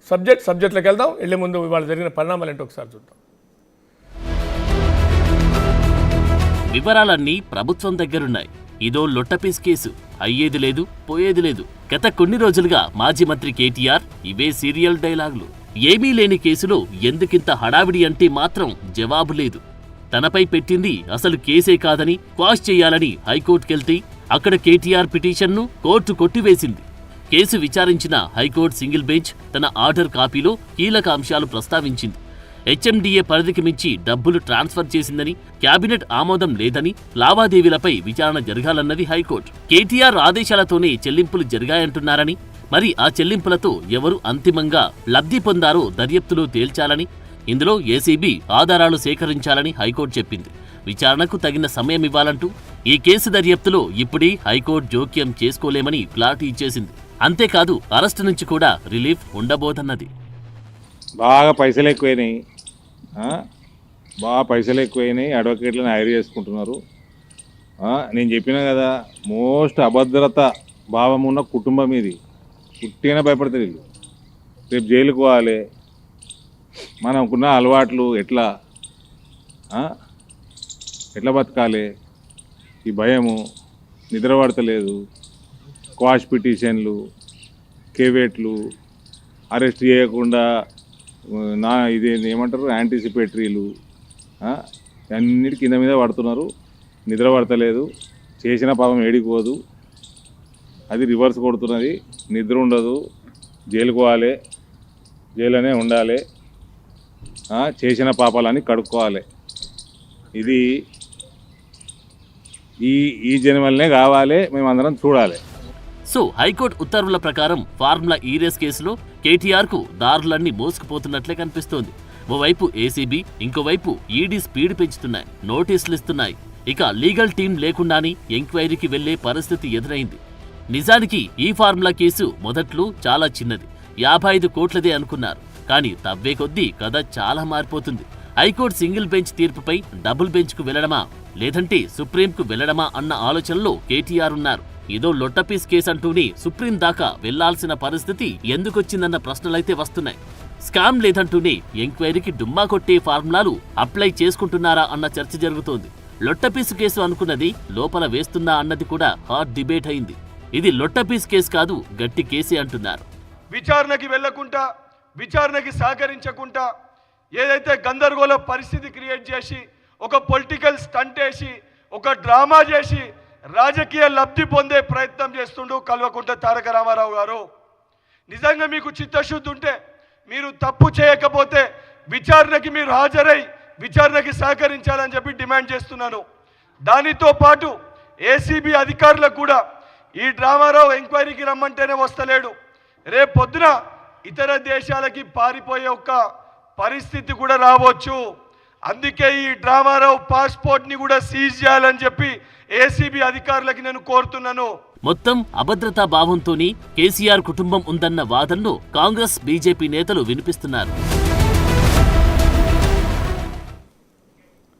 సబ్జెక్ట్లోకి వెళ్దాం. వెళ్ళే ముందు ఇవాళ జరిగిన పరిణామాలు ఏంటో ఒకసారి చూద్దాం. వివరాలన్నీ ప్రభుత్వం దగ్గరున్నాయి. ఇదో లొట్టపీస్ కేసు. అయ్యేది లేదు, పోయేది లేదు. గత కొన్ని రోజులుగా మాజీ మంత్రి కేటీఆర్ ఇవే సీరియల్ డైలాగులు. ఏమీ లేని కేసులో ఎందుకింత హడావిడి అంటే మాత్రం జవాబు లేదు. తనపై పెట్టింది అసలు కేసే కాదని క్వాష్ చేయాలని హైకోర్టుకెళ్తే అక్కడ కేటీఆర్ పిటిషన్ను కోర్టు కొట్టివేసింది. కేసు విచారించిన హైకోర్టు సింగిల్ బెంచ్ తన ఆర్డర్ కాపీలో కీలక అంశాలు ప్రస్తావించింది. హెచ్ఎండిఏ పరిధికి మించి డబ్బులు ట్రాన్స్ఫర్ చేసిందని, కేబినెట్ ఆమోదం లేదని, లావాదేవీలపై విచారణ జరగాలన్నది హైకోర్టు. కేటీఆర్ ఆదేశాలతోనే చెల్లింపులు జరిగాయంటున్నారని, మరి ఆ చెల్లింపులతో ఎవరు అంతిమంగా లబ్ధి పొందారో దర్యాప్తులో తేల్చాలని, ఇందులో ఏసీబీ ఆధారాలు సేకరించాలని హైకోర్టు చెప్పింది. విచారణకు తగిన సమయం ఇవ్వాలంటూ ఈ కేసు దర్యాప్తులో ఇప్పుడే హైకోర్టు జోక్యం చేసుకోలేమని క్లారిటీ ఇచ్చేసింది. అంతేకాదు అరెస్టు నుంచి కూడా రిలీఫ్ ఉండబోదన్నది. బాగా పైసలు ఎక్కువైనాయి, అడ్వకేట్లను హైర్ చేసుకుంటున్నారు. నేను చెప్పినా కదా, మోస్ట్ అభద్రత భావం ఉన్న కుటుంబం ఇది. పుట్టిగానే భయపడతారు వీళ్ళు. రేపు జైలుకు పోవాలి. మనకున్న అలవాట్లు ఎట్లా బతకాలి, ఈ భయము, నిద్ర పడతలేదు, క్వాష్ పిటిషన్లు, కేవేట్లు, అరెస్ట్ చేయకుండా ఏమంటారు యాంటిసిపేటరీలు, అన్నిటి కింద మీద పడుతున్నారు. నిద్ర పడతలేదు, చేసిన పాపం ఏడిపోదు, అది రివర్స్ కొడుతున్నది. నిద్ర ఉండదు, జైలుకు పోవాలి, జైలునే ఉండాలి, చేసిన పాపాలని కడుక్కోవాలి. ఇది ఈ జన్మలనే కావాలి, మేమందరం చూడాలి. సో హైకోర్టు ఉత్తర్వుల ప్రకారం ఫార్ములా ఈ రేస్ కేసులో కేటీఆర్కు దారులన్నీ మోసుకుపోతున్నట్లే కనిపిస్తోంది. ఓవైపు ఏసీబీ, ఇంకోవైపు ఈడీ స్పీడ్ పెంచుతున్నాయి, నోటీసులు ఇస్తున్నాయి. ఇక లీగల్ టీం లేకుండానే ఎంక్వైరీకి వెళ్లే పరిస్థితి ఎదురైంది. నిజానికి ఈ ఫార్ములా కేసు మొదట్లో చాలా చిన్నది, 55 కోట్లదే అనుకున్నారు. కానీ తవ్వే కొద్దీ కథ చాలా మారిపోతుంది. హైకోర్టు సింగిల్ బెంచ్ తీర్పుపై డబుల్ బెంచ్కు వెళ్లడమా, లేదంటే సుప్రీంకు వెళ్లడమా అన్న ఆలోచనలో కేటీఆర్ ఉన్నారు. ఇదో లొట్టపీస్ కేసు అంటూనే సుప్రీం దాకా వెళ్లాల్సిన పరిస్థితి ఎందుకొచ్చిందన్న ప్రశ్నలైతే వస్తున్నాయి. స్కామ్ లేదంటూనే ఎంక్వైరీకి డుమ్మా కొట్టే ఫార్ములాలు అప్లై చేసుకుంటున్నారా అన్న చర్చ జరుగుతోంది. లొట్టపీస్ కేసు అనుకున్నది లోపల వేస్తుందా అన్నది కూడా హాట్ డిబేట్ అయింది. ఇది లొట్టపీస్ కేసు కాదు, గట్టి కేసే అంటున్నారు. విచారణకి వెళ్లకుండా, విచారణకి సహకరించకుండా ఏదైతే గందరగోళ పరిస్థితి క్రియేట్ చేసి, ఒక పొలిటికల్ స్టంట్ వేసి, ఒక డ్రామా చేసి రాజకీయ లబ్ధి పొందే ప్రయత్నం చేస్తుండు కల్వకుంట్ల తారక రామారావు గారు. నిజంగా మీకు చిత్తశుద్ధి ఉంటే, మీరు తప్పు చేయకపోతే విచారణకి మీరు హాజరై విచారణకి సహకరించాలని చెప్పి డిమాండ్ చేస్తున్నాను. దానితో పాటు ఏసీబీ అధికారులకు కూడా ఈ రామారావు ఎంక్వైరీకి రమ్మంటేనే వస్తలేడు, రేపు పొద్దున ఇతర దేశాలకి పారిపోయే ఒక పరిస్థితి కూడా రావచ్చు. అందుకే ఈ రామారావు పాస్పోర్ట్ని కూడా సీజ్ చేయాలని చెప్పి ఏసీబీ అధికారులకి నేను కోరుతున్నాను. మొత్తం అభద్రతా భావంతోనే కేసీఆర్ కుటుంబం ఉందన్న వాదనను కాంగ్రెస్, బీజేపీ నేతలు వినిపిస్తున్నారు.